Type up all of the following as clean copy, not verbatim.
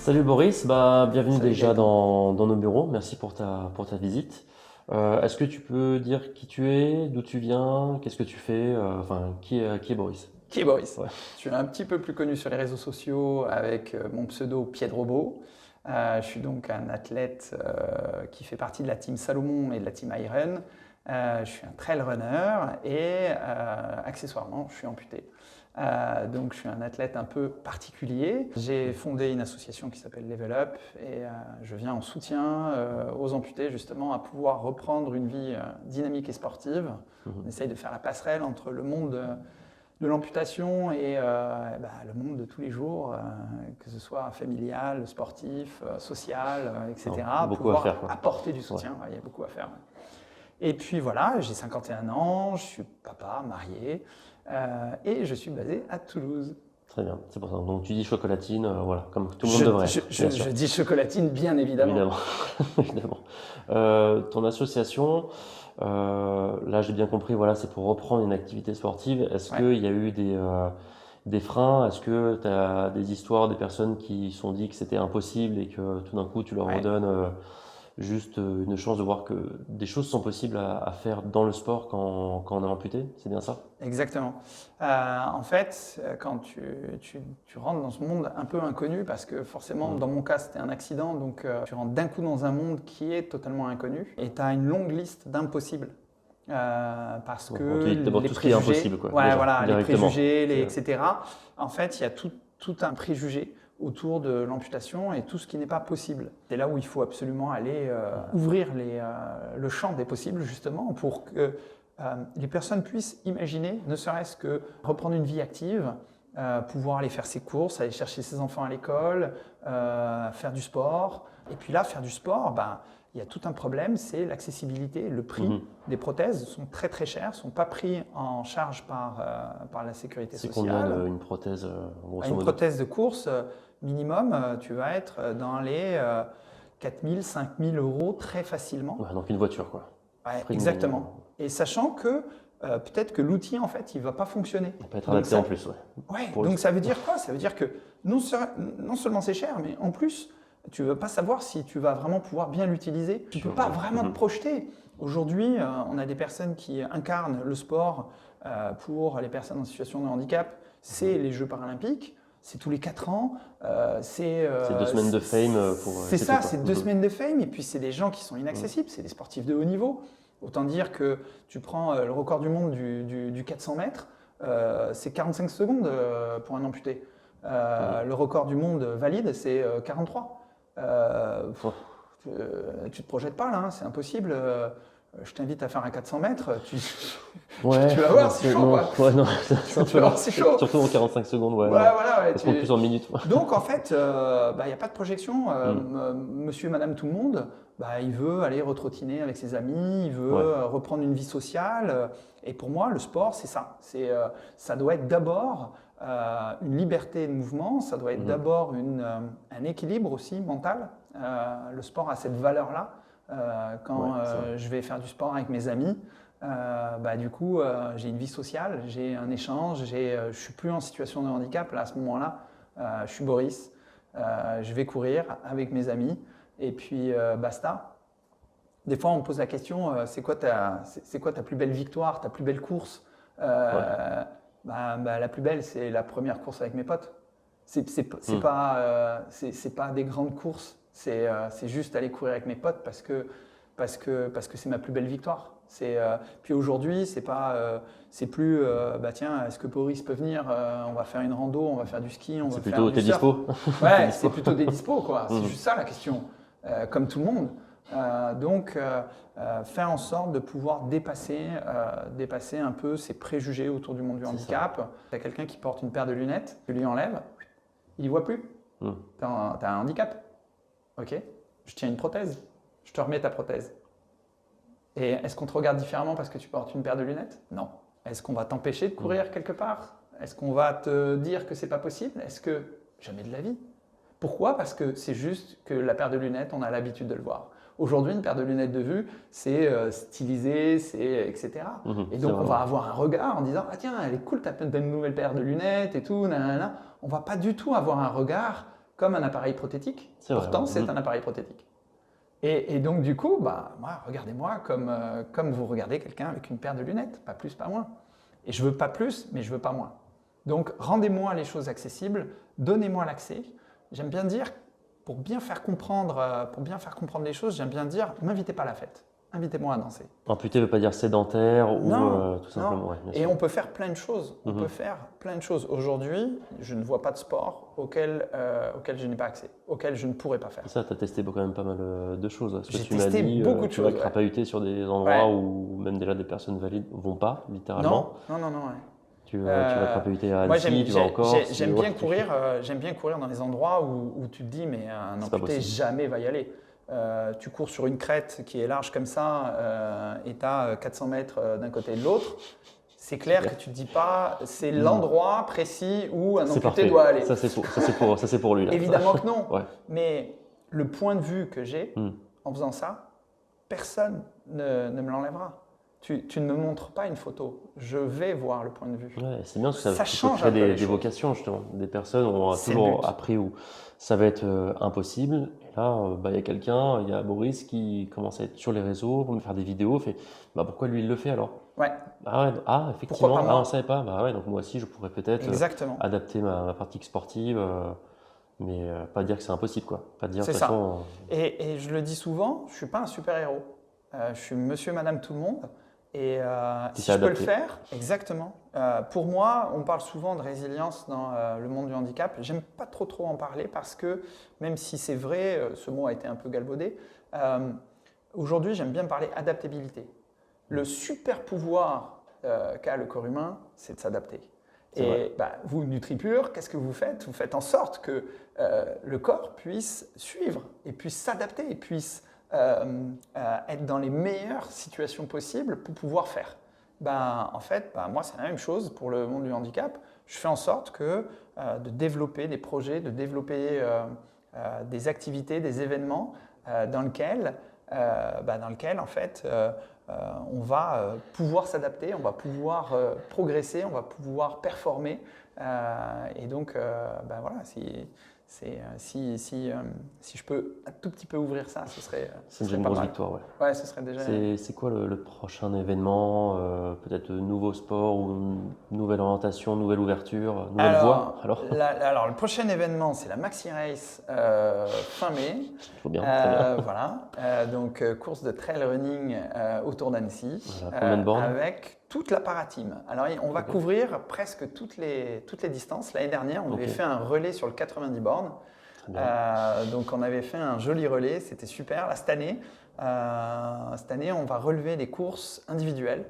Salut Boris, bienvenue Salut déjà Gaëtan. dans nos bureaux. Merci pour ta visite. Est-ce que tu peux dire qui tu es, d'où tu viens, qu'est-ce que tu fais, qui est Boris? Qui est Boris? Ouais. Je suis un petit peu plus connu sur les réseaux sociaux avec mon pseudo Pied de Robot. Je suis donc un athlète qui fait partie de la team Salomon et de la team Iron. Je suis un trail runner et accessoirement, je suis amputé. Donc je suis un athlète un peu particulier. J'ai fondé une association qui s'appelle Level Up et je viens en soutien aux amputés justement à pouvoir reprendre une vie dynamique et sportive. On essaye de faire la passerelle entre le monde de l'amputation et le monde de tous les jours, que ce soit familial, sportif, social, etc. Non, beaucoup à Pouvoir faire, quoi. apporter du Ouais. soutien, ouais, il y a beaucoup à faire. Et puis voilà, j'ai 51 ans, je suis papa, marié, et je suis basé à Toulouse. Très bien, c'est pour ça. Donc tu dis chocolatine, voilà, comme tout le monde devrait, bien sûr. Je dis chocolatine, bien évidemment. Évidemment, évidemment. Ton association, là j'ai bien compris, voilà, c'est pour reprendre une activité sportive. Est-ce Ouais. qu'il y a eu des freins? Est-ce que tu as des histoires, des personnes qui se sont dit que c'était impossible et que tout d'un coup tu leur Ouais. redonnes juste une chance de voir que des choses sont possibles à faire dans le sport quand on est amputé? C'est bien ça? Exactement. En fait, quand tu rentres dans ce monde un peu inconnu, parce que forcément, Mhm. dans mon cas, c'était un accident, donc tu rentres d'un coup dans un monde qui est totalement inconnu, et tu as une longue liste d'impossibles. Parce Donc, que on te dit d'abord les tout ce qui est préjugés, impossible, quoi, ouais, déjà, voilà, les directement. préjugés, C'est- etc. En fait, il y a tout un préjugé autour de l'amputation et tout ce qui n'est pas possible. C'est là où il faut absolument aller ouvrir le champ des possibles, justement, pour que les personnes puissent imaginer, ne serait-ce que reprendre une vie active, pouvoir aller faire ses courses, aller chercher ses enfants à l'école, faire du sport. Et puis là, faire du sport, il y a tout un problème, c'est l'accessibilité. Le prix Mhm. des prothèses sont très très chers, ne sont pas pris en charge par la sécurité C'est combien sociale. une prothèse, grosso Une modo? prothèse de course, minimum, tu vas être dans les 4 000, 5 000 euros très facilement. Ouais, donc une voiture, quoi. Ouais, Prix de- exactement. Et sachant que peut-être que l'outil, en fait, il ne va pas fonctionner. Il peut être Donc adapté en ça, plus, ouais. ouais, Pour le- donc ça veut dire quoi? Ça veut dire que non seulement c'est cher, mais en plus, tu ne vas pas savoir si tu vas vraiment pouvoir bien l'utiliser. Tu ne peux pas vraiment te projeter. Aujourd'hui, on a des personnes qui incarnent le sport pour les personnes en situation de handicap. C'est les Jeux paralympiques, c'est tous les 4 ans. C'est 2 semaines de fame pour. C'est ça, tout, quoi. c'est 2 semaines de fame, et puis c'est des gens qui sont inaccessibles, c'est des sportifs de haut niveau. Autant dire que tu prends le record du monde du 400 mètres, c'est 45 secondes pour un amputé. Le record du monde valide, c'est 43. Ouais. Tu te projettes pas là, hein, c'est impossible. Je t'invite à faire un 400 mètres, Ouais, tu vas voir, non, c'est chaud, non, quoi. ouais, non, c'est un Tu peu vas long. voir, c'est chaud. Surtout en 45 secondes, ouais. Ouais, Non. voilà, ouais, Ça se compte plus en minutes. donc en fait, il n'y a pas de projection. Monsieur, madame, tout le monde, il veut aller retrottiner avec ses amis, il veut Ouais. reprendre une vie sociale. Et pour moi, le sport, c'est ça. Ça doit être d'abord une liberté de mouvement, ça doit être d'abord un équilibre aussi mental. Le sport a cette valeur-là. Quand Ouais, c'est vrai. je vais faire du sport avec mes amis, du coup, j'ai une vie sociale, j'ai un échange, je suis plus en situation de handicap. Là, à ce moment-là, je suis Boris, je vais courir avec mes amis, et puis basta. Des fois, on me pose la question, c'est quoi ta plus belle victoire, ta plus belle course? La plus belle, c'est la première course avec mes potes. C'est pas des grandes courses, c'est juste aller courir avec mes potes parce que c'est ma plus belle victoire. Puis aujourd'hui, c'est plus tiens, est-ce que Boris peut venir? On va faire une rando, on va faire du ski, on va C'est faire plutôt du t'es surf. dispo. Ouais, c'est plutôt des dispos, quoi. C'est juste ça la question, comme tout le monde. Faire en sorte de pouvoir dépasser un peu ces préjugés autour du monde du handicap. Tu as quelqu'un qui porte une paire de lunettes, tu lui enlèves, il ne voit plus. Tu as un handicap. Ok, je tiens une prothèse, je te remets ta prothèse. Et est-ce qu'on te regarde différemment parce que tu portes une paire de lunettes? Non. Est-ce qu'on va t'empêcher de courir quelque part? Est-ce qu'on va te dire que c'est pas possible? Est-ce que jamais de la vie? Pourquoi? Parce que c'est juste que la paire de lunettes, on a l'habitude de le voir. Aujourd'hui, une paire de lunettes de vue, c'est stylisé, c'est etc. Et donc, on va avoir un regard en disant ah tiens, elle est cool ta nouvelle paire de lunettes et tout, nanana. On va pas du tout avoir un regard comme un appareil prothétique. C'est vrai, Pourtant, ouais. c'est un appareil prothétique. Et donc, du coup, moi, regardez-moi comme vous regardez quelqu'un avec une paire de lunettes, pas plus, pas moins. Et je veux pas plus, mais je veux pas moins. Donc, rendez-moi les choses accessibles, donnez-moi l'accès. J'aime bien dire, pour bien faire comprendre les choses, j'aime bien dire, m'invitez pas à la fête, invitez-moi à danser. Amputé ne veut pas dire sédentaire ou Non, tout simplement. non. Ouais, bien Et sûr. on peut faire plein de choses. On peut faire plein de choses. Aujourd'hui, je ne vois pas de sport auquel je n'ai pas accès, auquel je ne pourrais pas faire. Ça, tu as testé quand même pas mal de choses. Ce que J'ai tu m'as testé dit, beaucoup de tu vas choses, ouais. crapahuter sur des endroits Ouais. où même déjà des personnes valides vont pas, littéralement. Non, ouais. Tu vas crapahuter à Moi, Annecy, tu vas en Corse. j'aime ouais, bien courir dans les endroits où tu te dis, mais un C'est pas amputé possible. jamais va y aller. Tu cours sur une crête qui est large comme ça et tu as 400 mètres d'un côté et de l'autre. C'est clair que tu ne te dis pas, c'est l'endroit précis où un C'est amputé parfait. doit aller. Ça, c'est pour lui. Là. Évidemment que non. Ouais. Mais le point de vue que j'ai Hmm. en faisant ça, personne ne me l'enlèvera. Tu ne me montres pas une photo, je vais voir le point de vue. Ouais, c'est bien parce que Ça ça change crée un peu les des choses. vocations, justement. Des personnes ont C'est le toujours but. appris où ça va être impossible. Et là, il y a quelqu'un, il y a Boris qui commence à être sur les réseaux pour me faire des vidéos. Fait, pourquoi lui il le fait alors? Ouais, Ah ouais, Pourquoi effectivement, pas moi? on savait pas. Bah ouais, donc moi aussi je pourrais peut-être exactement. adapter ma pratique sportive, mais pas dire que c'est impossible quoi. Pas dire de C'est toute ça. façon. Et je le dis souvent, je ne suis pas un super-héros. Je suis monsieur, madame, tout le monde. Et Tu si t'es je peux le adapté. faire, exactement. Pour moi, on parle souvent de résilience dans le monde du handicap. J'aime pas trop en parler parce que, même si c'est vrai, ce mot a été un peu galvaudé, aujourd'hui, j'aime bien parler adaptabilité. Le super pouvoir qu'a le corps humain, c'est de s'adapter. C'est vrai. Et vous, NutriPure, qu'est-ce que vous faites? Vous faites en sorte que le corps puisse suivre et puisse s'adapter et puisse être dans les meilleures situations possibles pour pouvoir faire. En fait, moi, c'est la même chose pour le monde du handicap. Je fais en sorte de développer des projets, de développer des activités, des événements dans lesquels en fait, on va pouvoir s'adapter, on va pouvoir progresser, on va pouvoir performer. Et donc, voilà, si je peux un tout petit peu ouvrir ça, ce serait C'est déjà une pas grosse mal. victoire, ouais. Ouais, ce serait déjà. C'est quoi le prochain événement? Peut-être nouveau sport ou une nouvelle orientation, nouvelle ouverture, nouvelle voie? Alors, le prochain événement, c'est la Maxi Race fin mai. Trop bien, très bien. Voilà. Donc, course de trail running autour d'Annecy. Voilà, combien de bornes? Avec toute la para-team. Alors, on va couvrir presque toutes les distances. L'année dernière, on avait fait un relais sur le 90 bornes. Très bien. Donc, on avait fait un joli relais. C'était super. Là, cette année, on va relever les courses individuelles.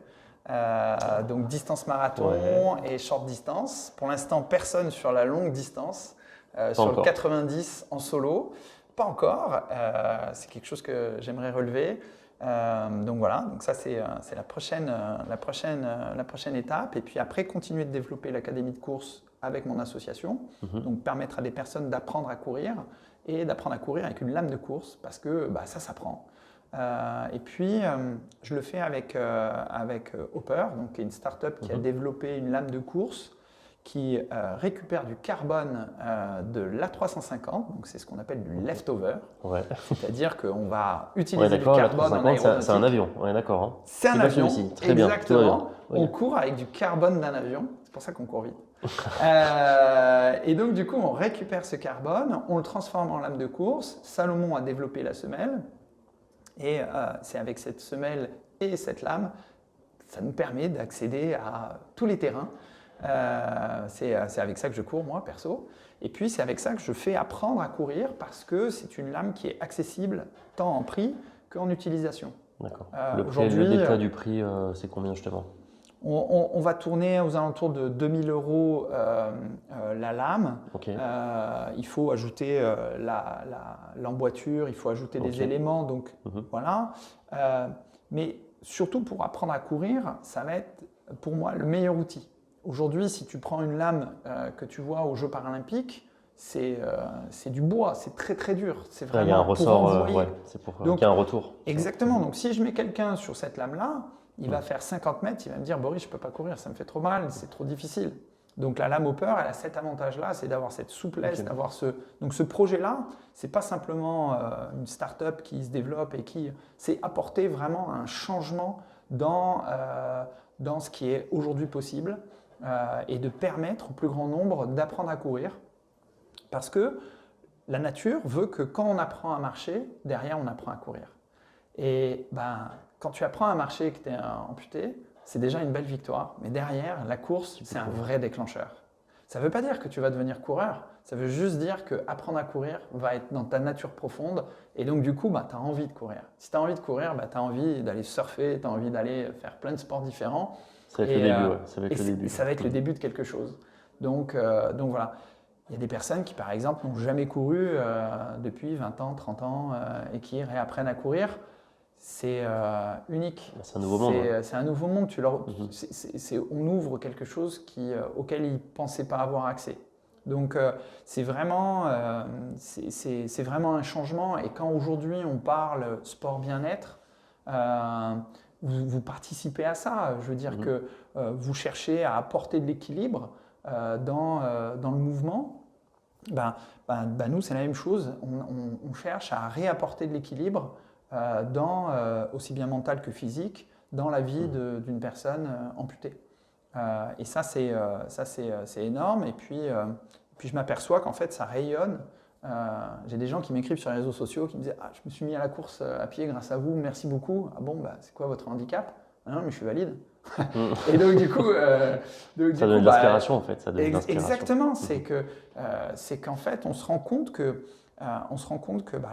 Donc distance marathon et short distance. Pour l'instant, personne sur la longue distance, sur le 90 en solo. Pas encore. C'est quelque chose que j'aimerais relever. Donc voilà, donc ça c'est la prochaine étape. Et puis après, continuer de développer l'académie de course avec mon association. Donc permettre à des personnes d'apprendre à courir et d'apprendre à courir avec une lame de course parce que ça s'apprend. Et puis, je le fais avec Hopper, donc, qui est une start-up qui a développé une lame de course qui récupère du carbone de l'A350, donc c'est ce qu'on appelle du leftover. Ouais. C'est-à-dire qu'on va utiliser du d'accord, carbone en aéronautique. c'est un avion, on est d'accord. Hein. C'est un avion, Très bien, exactement. Oui. On court avec du carbone d'un avion, c'est pour ça qu'on court vite. Et donc du coup, on récupère ce carbone, on le transforme en lame de course. Salomon a développé la semelle. Et c'est avec cette semelle et cette lame, ça nous permet d'accéder à tous les terrains. C'est avec ça que je cours, moi, perso. Et puis, c'est avec ça que je fais apprendre à courir parce que c'est une lame qui est accessible tant en prix qu'en utilisation. D'accord. Aujourd'hui, le détail du prix, c'est combien justement? On va tourner aux alentours de 2000 € la lame. Okay. Il faut ajouter l'emboîture, il faut ajouter des éléments. Donc voilà. Mais surtout pour apprendre à courir, ça va être pour moi le meilleur outil. Aujourd'hui, si tu prends une lame que tu vois aux Jeux paralympiques, c'est du bois, c'est très très dur. C'est vraiment il y a un ressort, c'est pour qu'il y ait un retour. Exactement. Donc si je mets quelqu'un sur cette lame-là, il va faire 50 mètres, il va me dire « Boris, je ne peux pas courir, ça me fait trop mal, c'est trop difficile ». Donc la lame hopper, elle a cet avantage-là, c'est d'avoir cette souplesse, Ok. d'avoir ce... Donc ce projet-là, c'est pas simplement une start-up qui se développe et qui... C'est apporter vraiment un changement dans ce qui est aujourd'hui possible et de permettre au plus grand nombre d'apprendre à courir. Parce que la nature veut que quand on apprend à marcher, derrière on apprend à courir. Et ben, quand tu apprends à marcher et que tu es amputé, c'est déjà une belle victoire. Mais derrière, la course, c'est un vrai déclencheur. Ça ne veut pas dire que tu vas devenir coureur. Ça veut juste dire qu'apprendre à courir va être dans ta nature profonde. Et donc, du coup, bah, tu as envie de courir. Si tu as envie de courir, bah, tu as envie d'aller surfer, tu as envie d'aller faire plein de sports différents. Ça va être le début, ouais. Ça va être le début. Ça va être le début de quelque chose. Donc voilà. Il y a des personnes qui, par exemple, n'ont jamais couru depuis 20 ans, 30 ans et qui réapprennent à courir. C'est unique. C'est un nouveau monde. C'est un nouveau monde. On ouvre quelque chose auquel ils ne pensaient pas avoir accès. Donc c'est vraiment un changement. Et quand aujourd'hui on parle sport bien-être, vous participez à ça. Je veux dire que vous cherchez à apporter de l'équilibre dans le mouvement. Nous, c'est la même chose. On cherche à réapporter de l'équilibre aussi bien mental que physique, dans la vie d'une personne amputée. Et ça, c'est énorme. Et puis je m'aperçois qu'en fait, ça rayonne. J'ai des gens qui m'écrivent sur les réseaux sociaux qui me disent « Ah, je me suis mis à la course à pied grâce à vous, merci beaucoup. » Ah bon, c'est quoi votre handicap? Ah non, mais je suis valide. Et donc, du coup… ça donne de l'inspiration, en fait. Ça donne exactement. C'est qu'en fait, on se rend compte que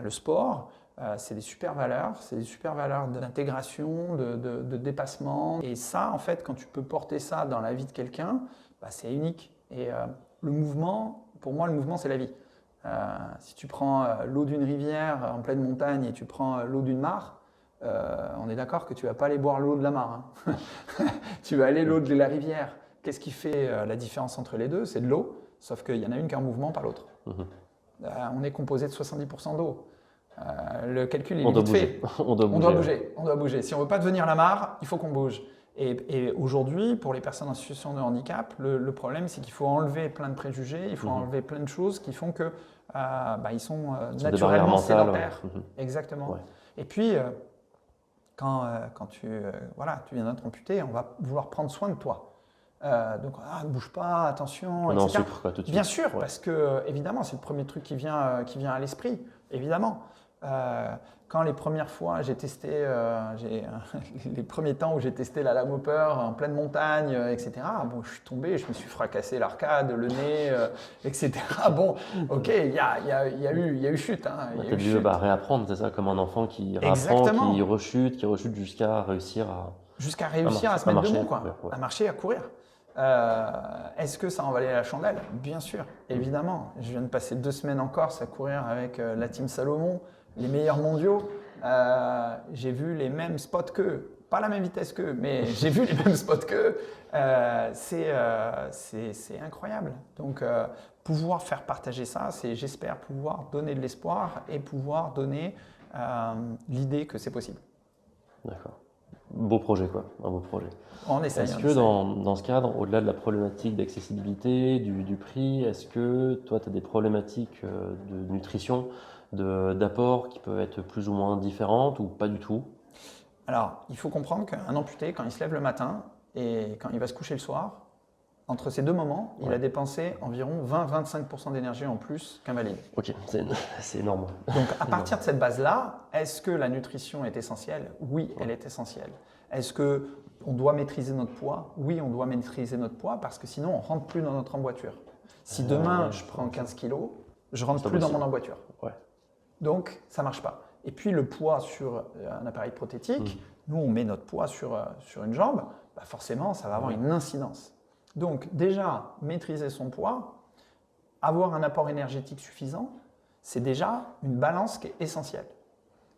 le sport… c'est des super valeurs d'intégration, de dépassement. Et ça, en fait, quand tu peux porter ça dans la vie de quelqu'un, c'est unique. Et le mouvement, pour moi, le mouvement, c'est la vie. Si tu prends l'eau d'une rivière en pleine montagne et tu prends l'eau d'une mare, on est d'accord que tu ne vas pas aller boire l'eau de la mare. Hein. Tu vas aller l'eau de la rivière. Qu'est-ce qui fait la différence entre les deux? C'est de l'eau, sauf qu'il y en a une qui est en mouvement, pas l'autre. On est composé de 70% d'eau. Le calcul est vite fait. On doit bouger. Si on ne veut pas devenir la mare, il faut qu'on bouge. Et aujourd'hui, pour les personnes en situation de handicap, le problème, c'est qu'il faut enlever plein de préjugés, il faut enlever plein de choses qui font que ils sont naturellement sédentaires. Exactement. Ouais. Et puis, quand tu viens d'être amputé, on va vouloir prendre soin de toi. Donc, ne bouge pas, attention, on etc. en souffre, quoi, tout de suite. Bien sûr, parce que, évidemment, c'est le premier truc qui vient à l'esprit, évidemment. Quand les premières fois, j'ai testé, les premiers temps où j'ai testé la lame hopper en pleine montagne, etc., bon, je suis tombé, je me suis fracassé l'arcade, le nez, etc. Bon, ok, il y a eu chute. Hein, tu as dû réapprendre, c'est ça, comme un enfant qui réapprend, qui rechute jusqu'à réussir à… Jusqu'à réussir à se mettre debout, quoi, à marcher, à courir. Est-ce que ça en valait la chandelle? Bien sûr, évidemment. Je viens de passer 2 semaines en Corse à courir avec la team Salomon, les meilleurs mondiaux. J'ai vu les mêmes spots qu'eux, pas la même vitesse qu'eux, mais j'ai vu les mêmes spots qu'eux. C'est incroyable. Donc, pouvoir faire partager ça, c'est, j'espère, pouvoir donner de l'espoir et pouvoir donner l'idée que c'est possible. D'accord. Beau projet, quoi. Un beau projet. On essaye. Est-ce que dans ce cadre, au-delà de la problématique d'accessibilité, du prix, est-ce que toi, tu as des problématiques de nutrition, d'apport qui peuvent être plus ou moins différentes ou pas du tout? Alors, il faut comprendre qu'un amputé, quand il se lève le matin et quand il va se coucher le soir, entre ces 2 moments, il a dépensé environ 20-25% d'énergie en plus qu'un valide. Ok, c'est énorme. Donc, à partir de cette base-là, est-ce que la nutrition est essentielle? Oui, elle est essentielle. Est-ce qu'on doit maîtriser notre poids? Oui, on doit maîtriser notre poids parce que sinon, on ne rentre plus dans notre emboîture. Si demain, je prends 15 kilos, je ne rentre plus dans mon emboîture. Ouais. Donc, ça ne marche pas. Et puis, le poids sur un appareil prothétique, nous, on met notre poids sur une jambe, forcément, ça va avoir une incidence. Donc, déjà, maîtriser son poids, avoir un apport énergétique suffisant, c'est déjà une balance qui est essentielle.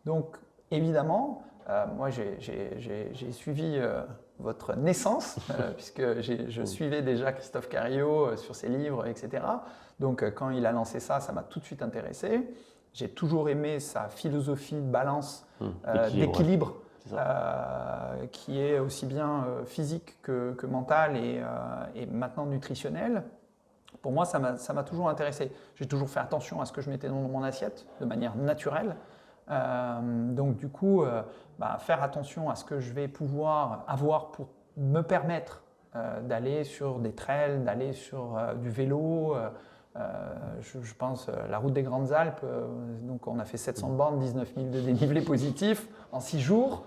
Donc, évidemment, moi, j'ai suivi votre naissance, puisque je suivais déjà Christophe Carillo sur ses livres, etc. Donc, quand il a lancé ça, ça m'a tout de suite intéressé. J'ai toujours aimé sa philosophie de balance, d'équilibre c'est ça. qui est aussi bien physique que mental et maintenant nutritionnel. Pour moi, ça m'a toujours intéressé. J'ai toujours fait attention à ce que je mettais dans mon assiette de manière naturelle. Donc du coup, faire attention à ce que je vais pouvoir avoir pour me permettre d'aller sur des trails, d'aller sur du vélo. Je pense la route des Grandes Alpes, donc on a fait 700 bornes, 19 000 de dénivelé positif en 6 jours.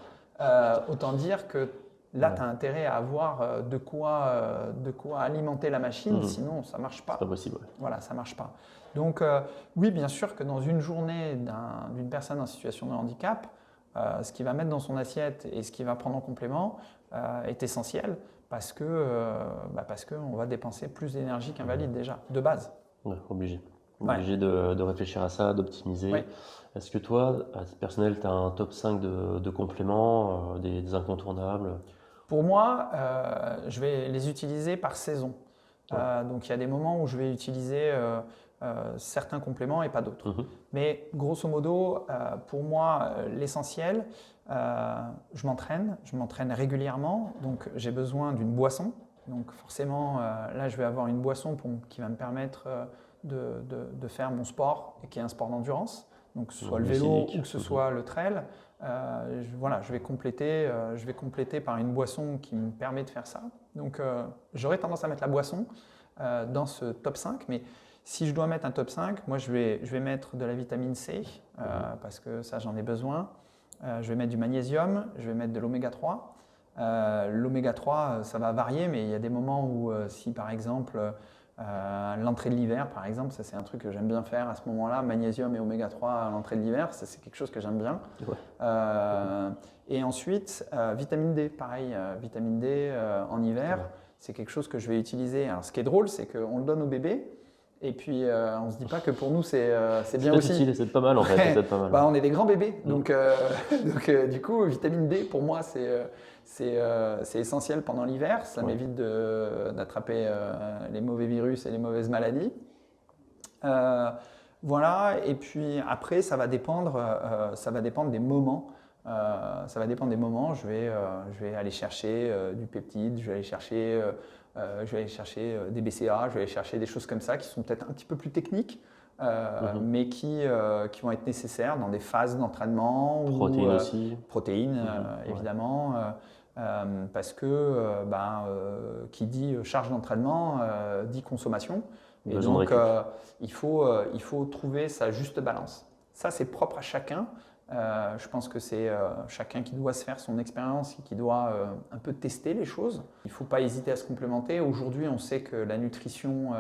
Autant dire que là, tu as intérêt à avoir de quoi alimenter la machine, sinon ça ne marche pas. C'est pas possible. Ouais. Voilà, ça ne marche pas. Donc oui, bien sûr que dans une journée d'une personne en situation de handicap, ce qu'il va mettre dans son assiette et ce qu'il va prendre en complément est essentiel parce qu'on va dépenser plus d'énergie qu'un valide déjà, de base. Ouais, obligé. Obligé de réfléchir à ça, d'optimiser. Ouais. Est-ce que toi, à titre personnel, tu as un top 5 de compléments, des incontournables? Pour moi, je vais les utiliser par saison. Donc il y a des moments où je vais utiliser certains compléments et pas d'autres. Mais grosso modo, pour moi, l'essentiel, je m'entraîne régulièrement, donc j'ai besoin d'une boisson. Donc forcément, là, je vais avoir une boisson qui va me permettre de faire mon sport, qui est un sport d'endurance, donc que ce soit le vélo ou que ce soit le trail. Je vais compléter par une boisson qui me permet de faire ça. Donc j'aurais tendance à mettre la boisson dans ce top 5, mais si je dois mettre un top 5, moi je vais mettre de la vitamine C parce que ça j'en ai besoin. Je vais mettre du magnésium, je vais mettre de l'oméga 3. L'oméga 3, ça va varier, mais il y a des moments où si par exemple l'entrée de l'hiver, par exemple, ça c'est un truc que j'aime bien faire à ce moment-là, magnésium et oméga 3 à l'entrée de l'hiver, ça c'est quelque chose que j'aime bien. Ouais. Et ensuite, vitamine D, pareil, vitamine D en hiver, c'est quelque chose que je vais utiliser. Alors ce qui est drôle, c'est qu'on le donne au bébé. Et puis, on ne se dit pas que pour nous, c'est bien aussi. Utile, c'est pas mal en fait. C'est pas mal. On est des grands bébés. Donc, du coup, vitamine D, pour moi, c'est essentiel pendant l'hiver. Ça m'évite d'attraper les mauvais virus et les mauvaises maladies. Voilà. Et puis après, ça va dépendre des moments. Ça va dépendre des moments. Je vais aller chercher du peptide, je vais aller chercher des BCA, je vais aller chercher des choses comme ça qui sont peut-être un petit peu plus techniques, mais qui vont être nécessaires dans des phases d'entraînement. Protéines aussi. Protéines, évidemment. Parce que qui dit charge d'entraînement dit consommation. Et donc, il faut trouver sa juste balance. Ça, c'est propre à chacun. Je pense que c'est chacun qui doit se faire son expérience et qui doit un peu tester les choses. Il ne faut pas hésiter à se complémenter. Aujourd'hui, on sait que la nutrition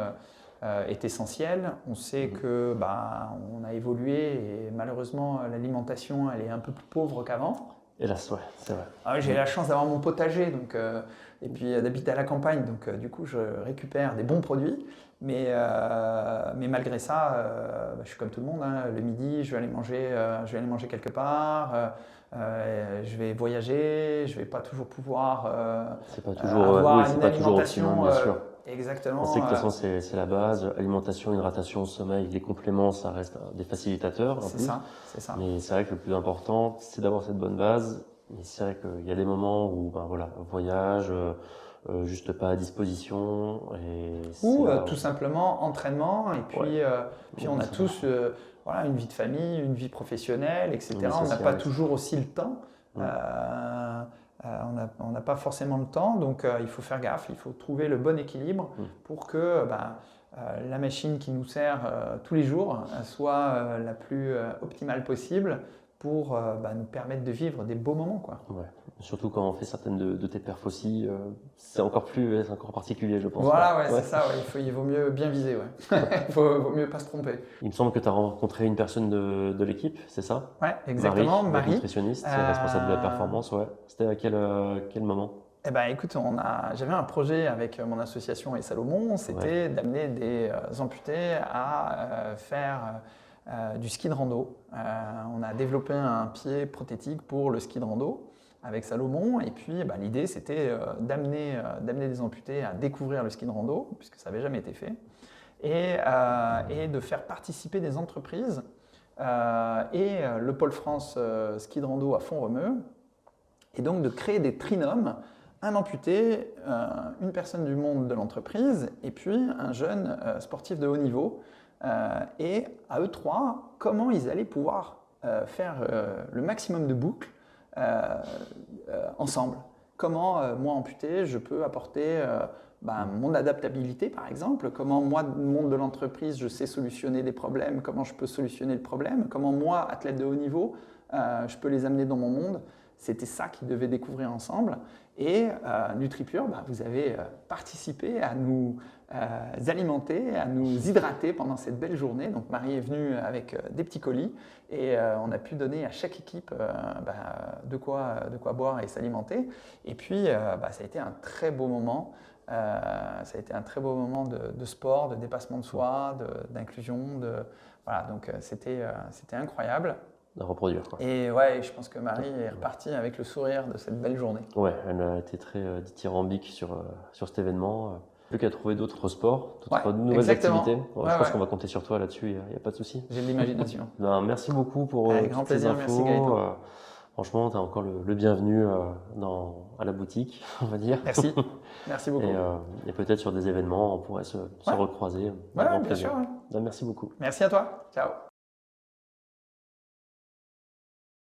est essentielle. On sait que on a évolué et malheureusement, l'alimentation elle est un peu plus pauvre qu'avant. Hélas, ouais, c'est vrai. J'ai la chance d'avoir mon potager et puis d'habiter à la campagne, donc du coup je récupère des bons produits. Mais malgré ça, je suis comme tout le monde. Hein. Le midi, je vais aller manger quelque part. Je vais voyager. Je vais pas toujours pouvoir c'est pas toujours, avoir une pas toujours alimentation. optimum, bien sûr. Exactement. On sait que de toute façon c'est la base. Alimentation, hydratation, sommeil, les compléments, ça reste des facilitateurs. C'est ça. Mais c'est vrai que le plus important, c'est d'avoir cette bonne base. Mais c'est vrai qu'il y a des moments où, voyage. Juste pas à disposition. Ou tout simplement entraînement. Et puis, on a tous une vie de famille, une vie professionnelle, etc. On n'a pas toujours aussi le temps. On n'a pas forcément le temps. Donc, il faut faire gaffe. Il faut trouver le bon équilibre pour que la machine qui nous sert tous les jours soit la plus optimale possible pour nous permettre de vivre des beaux moments. Quoi. Ouais. Surtout quand on fait certaines de tes perfs aussi, c'est encore particulier, je pense. Voilà, c'est ça, il vaut mieux bien viser, il vaut mieux pas se tromper. Il me semble que tu as rencontré une personne de l'équipe, c'est ça? Oui, exactement, Marie. Nutritionniste, responsable de la performance, ouais. C'était à quel moment? Écoute, j'avais un projet avec mon association et Salomon, c'était d'amener des amputés à faire du ski de rando. On a développé un pied prothétique pour le ski de rando avec Salomon, et puis l'idée c'était d'amener des amputés à découvrir le ski de rando, puisque ça n'avait jamais été fait, et de faire participer des entreprises et le Pôle France ski de rando à Font-Romeu Et donc de créer des trinômes, un amputé, une personne du monde de l'entreprise et puis un jeune sportif de haut niveau. Et à eux trois, comment ils allaient pouvoir faire le maximum de boucles ensemble. Comment, moi amputé, je peux apporter mon adaptabilité, par exemple. Comment, moi, dans le monde de l'entreprise, je sais solutionner des problèmes. Comment je peux solutionner le problème. Comment, moi, athlète de haut niveau, je peux les amener dans mon monde. C'était ça qu'ils devaient découvrir ensemble. Et NutriPure, vous avez participé à nous alimenter, à nous hydrater pendant cette belle journée. Donc Marie est venue avec des petits colis et on a pu donner à chaque équipe de quoi boire et s'alimenter. Et puis ça a été un très beau moment. Ça a été un très beau moment de sport, de dépassement de soi, d'inclusion. Voilà, donc c'était incroyable. À reproduire, quoi. Et ouais, je pense que Marie est repartie avec le sourire de cette belle journée. Ouais, elle a été très dithyrambique sur cet événement. Vu qu'elle a trouvé d'autres sports, d'autres nouvelles activités. Je pense qu'on va compter sur toi là-dessus, il n'y a pas de souci. J'ai de l'imagination. Merci beaucoup pour toutes ces infos. Merci Gaëtan. Franchement, tu es encore le bienvenu à la boutique, on va dire. Merci, merci beaucoup. Et peut-être sur des événements, on pourrait se recroiser. Ouais, bien sûr. Merci beaucoup. Merci à toi. Ciao.